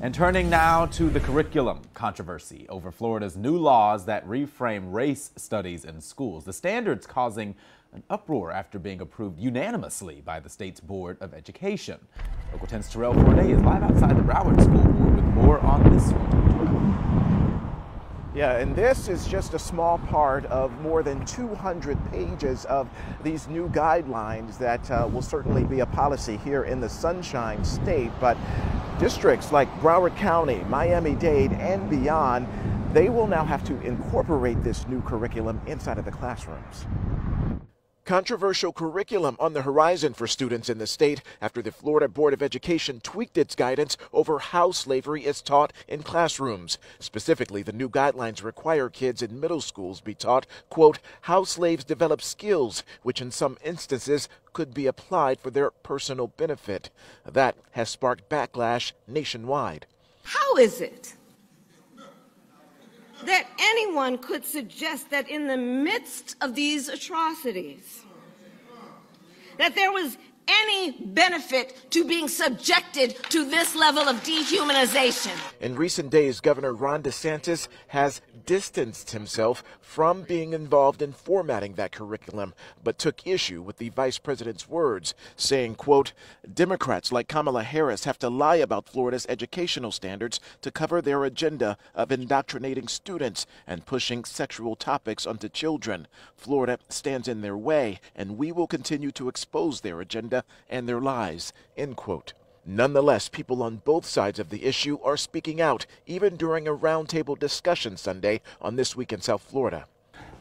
And turning now to the curriculum controversy over Florida's new laws that reframe race studies in schools. The standards causing an uproar after being approved unanimously by the state's Board of Education. Local 10's Terrell Forney is live outside the Broward School Board with more on this one. Yeah, and this is just a small part of more than 200 pages of these new guidelines that will certainly be a policy here in the Sunshine State. But districts like Broward County, Miami-Dade, and beyond, they will now have to incorporate this new curriculum inside of the classrooms. Controversial curriculum on the horizon for students in the state after the Florida Board of Education tweaked its guidance over how slavery is taught in classrooms. Specifically, the new guidelines require kids in middle schools be taught, quote, how slaves develop skills, which in some instances could be applied for their personal benefit. That has sparked backlash nationwide. How is it that anyone could suggest that in the midst of these atrocities, that there was any benefit to being subjected to this level of dehumanization? In recent days, Governor Ron DeSantis has distanced himself from being involved in formatting that curriculum, but took issue with the vice president's words, saying, quote, Democrats like Kamala Harris have to lie about Florida's educational standards to cover their agenda of indoctrinating students and pushing sexual topics onto children. Florida stands in their way, and we will continue to expose their agenda and their lies, end quote. Nonetheless, people on both sides of the issue are speaking out, even during a roundtable discussion Sunday on This Week in South Florida.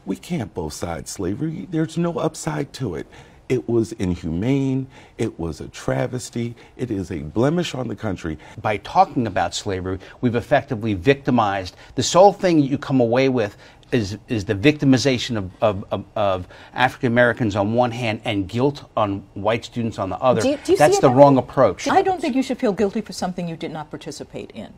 We can't both sides slavery. There's no upside to it. It was inhumane. It was a travesty. It is a blemish on the country. By talking about slavery, we've effectively victimized. The sole thing you come away with is the victimization of African Americans on one hand and guilt on white students on the other. Do you That's see the wrong approach. I don't think you should feel guilty for something you did not participate in.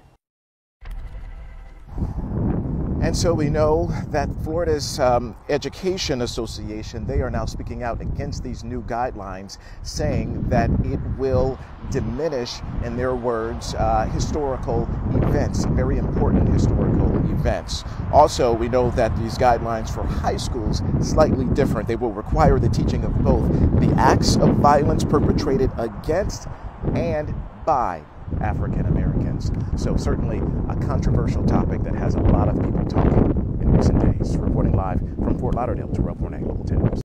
And so we know that Florida's Education Association, they are now speaking out against these new guidelines, saying that it will diminish, in their words, historical events, very important historical events. Also, we know that these guidelines for high schools slightly different. They will require the teaching of both the acts of violence perpetrated against and by African Americans. So certainly a controversial topic that has a lot of people talking in recent days. Reporting live from Fort Lauderdale, Terrell Forney, Local 10 News.